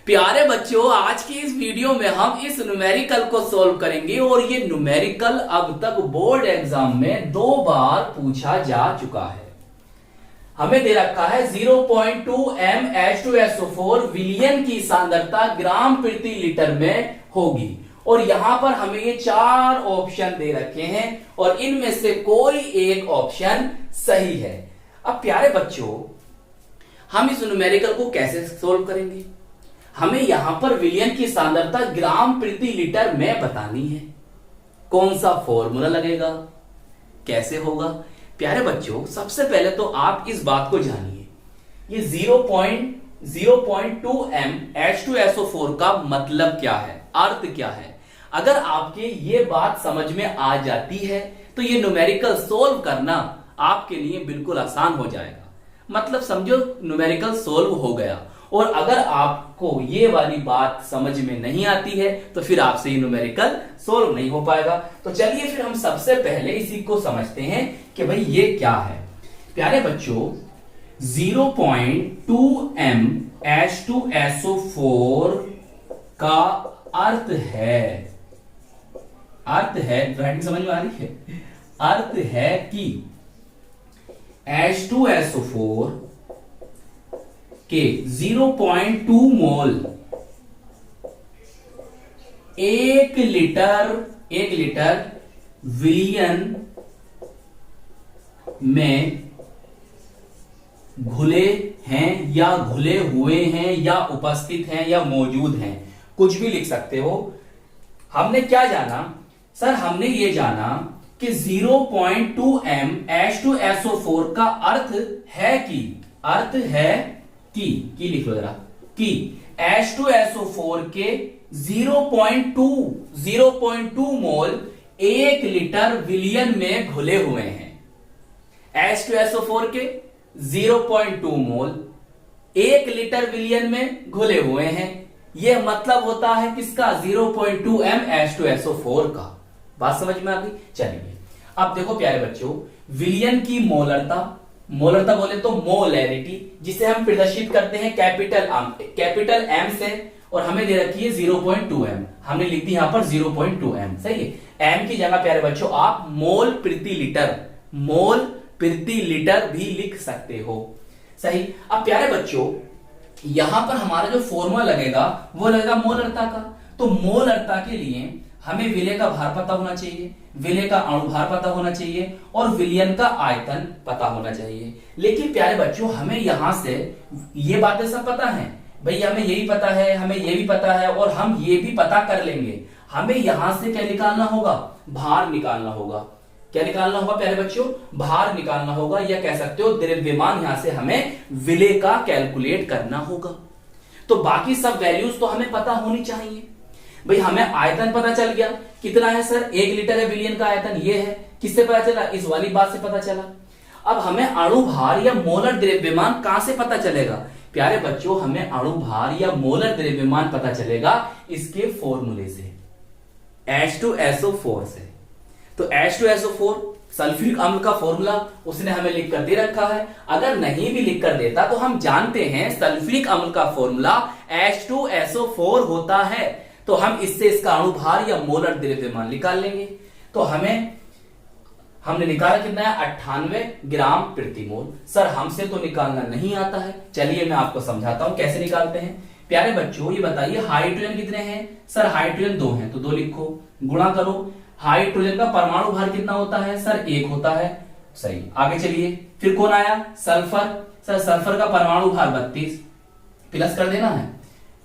प्यारे बच्चों, आज की इस वीडियो में हम इस न्यूमेरिकल को सॉल्व करेंगे और ये न्यूमेरिकल अब तक बोर्ड एग्जाम में 2 बार पूछा जा चुका है। हमें दे रखा है 0.2 m H2SO4 विलियन की सांद्रता ग्राम प्रति लीटर में होगी और यहां पर हमें ये 4 ऑप्शन दे रखे हैं और इनमें से कोई एक ऑप्शन सही है। अब प्यारे बच्चों, हम इस न्यूमेरिकल को कैसे सोल्व करेंगे? हमें यहां पर विलियन की सांद्रता ग्राम प्रति लीटर में बतानी है। कौन सा फॉर्मूला लगेगा, कैसे होगा? प्यारे बच्चों, सबसे पहले तो आप इस बात को जानिए, ये 0.2 m H2SO4 का मतलब क्या है, अर्थ क्या है। अगर आपके ये बात समझ में आ जाती है तो ये न्यूमेरिकल सोल्व करना आपके लिए बिल्कुल आसान हो जाएगा। मतलब समझो न्यूमेरिकल सोल्व हो गया। और अगर आपको ये वाली बात समझ में नहीं आती है तो फिर आपसे ये न्यूमेरिकल सोल्व नहीं हो पाएगा। तो चलिए फिर हम सबसे पहले इसी को समझते हैं कि भाई ये क्या है। प्यारे बच्चों, 0.2 m H2SO4 का अर्थ है राइटिंग समझ में आ रही है? अर्थ है कि H2SO4 के 0.2 मोल 1 लीटर विलियन में घुले हैं या घुले हुए हैं या उपस्थित हैं या मौजूद हैं, कुछ भी लिख सकते हो। हमने क्या जाना सर? हमने ये जाना कि 0.2 m H2SO4 का अर्थ है कि लिख लो जरा, कि H2SO4 के 0.2 मोल 1 लीटर विलियन में घुले हुए हैं। H2SO4 के 0.2 मोल 1 लीटर विलियन में घुले हुए हैं। यह मतलब होता है किसका? 0.2 m H2SO4 का। बात समझ में आ गई? चलिए अब देखो प्यारे बच्चों, विलियन की मोलरता बोले तो मोलैरिटी, जिसे हम प्रदर्शित करते हैं कैपिटल एम से, और हमें दे रखी है 0.2 m। हमने लिख दी यहां पर 0.2 m। सही है। m की जगह प्यारे बच्चों आप मोल प्रति लीटर भी लिख सकते हो। सही। अब प्यारे बच्चों, यहां पर हमारा जो फॉर्मूला लगेगा वो लगेगा मोलरता का। तो मोलरता के लिए हमें विलेय का भार पता होना चाहिए, विलेय का अणु भार पता होना चाहिए और विलियन का आयतन पता होना चाहिए। लेकिन प्यारे बच्चों, हमें यहां से ये बातें सब पता है भाई, हमें यही पता है, हमें ये भी पता है और हम ये भी पता कर लेंगे। हमें यहां से क्या निकालना होगा? भार निकालना होगा। क्या निकालना होगा प्यारे बच्चों? भार निकालना होगा, या कह सकते हो द्रव्यमान। यहां से हमें विलेय का कैलकुलेट करना होगा। तो बाकी सब वैल्यूज तो हमें पता होनी चाहिए। भाई हमें आयतन पता चल गया, कितना है सर? 1 लीटर है विलियन का आयतन, ये है। किससे पता चला? इस वाली बात से पता चला। अब हमें अणु भार या मोलर द्रव्यमान कहां से पता चलेगा? प्यारे बच्चों, हमें अणु भार या मोलर द्रव्यमान पता चलेगा इसके फॉर्मूले से, H2SO4 से। तो H2SO4 सल्फ्यूरिक अम्ल का फॉर्मूला उसने हमें लिख कर दे रखा है। अगर नहीं भी लिख कर देता तो हम जानते हैं सल्फ्यूरिक अम्ल का फॉर्मूला H2SO4 होता है। तो हम इससे इसका अणु भार या मोलर द्रव्यमान निकाल लेंगे। तो हमने निकाला कितना है? 98 ग्राम प्रति मोल। सर हमसे तो निकालना नहीं आता है, चलिए मैं आपको समझाता हूं कैसे निकालते हैं। प्यारे बच्चों, ये बताइए हाइड्रोजन कितने हैं? सर हाइड्रोजन 2 हैं, तो 2 लिखो, गुणा करो। हाइड्रोजन का परमाणु भार कितना होता है? सर 1 होता है। सही। आगे चलिए, फिर कौन आया? सल्फर। सर सल्फर का परमाणु भार 32, प्लस कर देना है,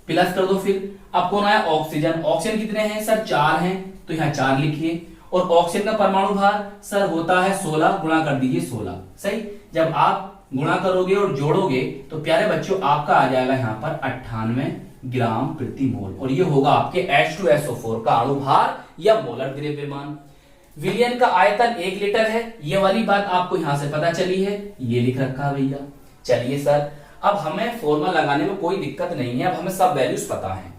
प्लस कर दो। फिर अब कौन आया? ऑक्सीजन। ऑक्सीजन कितने हैं? सर 4 हैं, तो यहां 4 लिखिए। और ऑक्सीजन का परमाणु भार सर होता है 16, गुणा कर दीजिए 16। सही। जब आप गुणा करोगे और जोड़ोगे तो प्यारे बच्चों आपका आ जाएगा यहां पर 98 ग्राम प्रति मोल, और ये होगा आपके H2SO4 का अणु भार या मोलर द्रव्यमान। विलियन का आयतन 1 लीटर है, ये वाली बात आपको यहां से पता चली है, ये लिख रखा है भैया। चलिए सर, अब हमें फॉर्मूला लगाने में कोई दिक्कत नहीं है, अब हमें सब वैल्यूज पता है।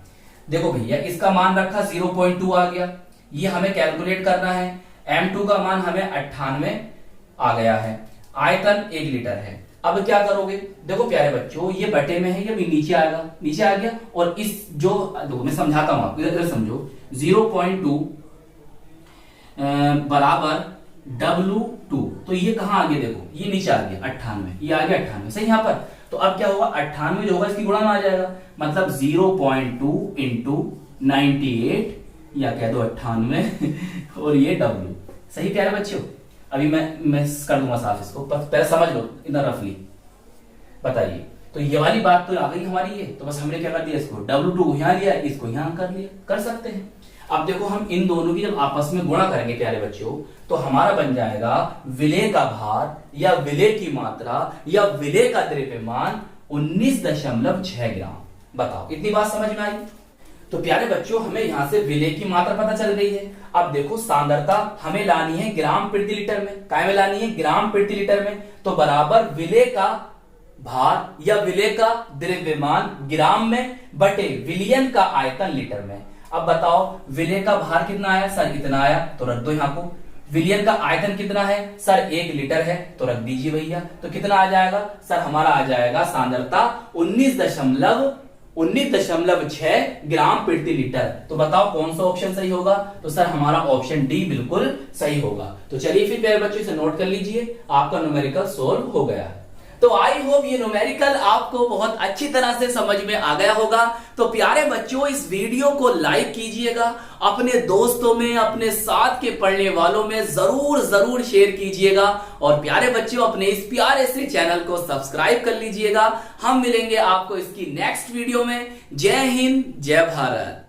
देखो भैया, इसका मान रखा 0.2 आ गया, ये हमें कैलकुलेट करना है। M2 का मान हमें 98 आ गया है, आयतन 1 लीटर है। अब क्या करोगे, देखो प्यारे बच्चों, ये बटे में है, ये भी नीचे आएगा, नीचे आ गया, और इस जो देखो मैं समझाता हूं आपको, इधर समझो, 0.2 बराबर W2, तो ये कहां आ गया, देखो ये नीचे आ गया 98, ये आ गया 98 सही यहां पर। तो अब क्या होगा, 98 जो होगा इसकी गुणा में आ जाएगा, मतलब 0.2 इंटू 98 या कह दो 98 और ये W, सही प्यारे बच्चों। अभी मैं कर दूंगा साफ इसको, पहले समझ लो इतना रफली, बताइए। तो ये वाली बात तो आ गई हमारी ये, तो बस हमने क्या कर दिया, इसको W2 यहां लिया, इसको यहां कर लिया, कर सकते हैं। अब देखो हम इन दोनों की जब आपस में गुणा करेंगे प्यारे बच्चों, तो हमारा बन जाएगा विलेय का भार या विलेय की मात्रा या विलेय का द्रव्यमान 19.6 ग्राम। बताओ इतनी बात समझ में आई। तो प्यारे बच्चों हमें यहां से विलेय की मात्रा पता चल गई है। अब देखो सांद्रता हमें लानी है ग्राम प्रति लीटर में, काय में लानी है, ग्राम प्रति लीटर में। तो बराबर विलेय का भार या विलेय का द्रव्यमान ग्राम में बटे विलयन का आयतन लीटर में। अब बताओ विलेय का भार कितना आया, सर इतना आया, तो रख दो यहां को। विलयन का आयतन कितना है, सर 1 लीटर है, तो रख दीजिए भैया। तो कितना आ जाएगा, सर हमारा आ जाएगा सांद्रता 19.6 ग्राम प्रति लीटर। तो बताओ कौन सा ऑप्शन सही होगा, तो सर हमारा ऑप्शन डी बिल्कुल सही होगा। तो चलिए फिर प्यारे बच्चों इसे नोट कर लीजिए, आपका न्यूमेरिकल सोल्व हो गया है। तो आई होप ये न्यूमेरिकल आपको बहुत अच्छी तरह से समझ में आ गया होगा। तो प्यारे बच्चों इस वीडियो को लाइक कीजिएगा, अपने दोस्तों में, अपने साथ के पढ़ने वालों में जरूर शेयर कीजिएगा, और प्यारे बच्चों अपने इस प्यारे से चैनल को सब्सक्राइब कर लीजिएगा। हम मिलेंगे आपको इसकी नेक्स्ट वीडियो में। जय हिंद, जय भारत।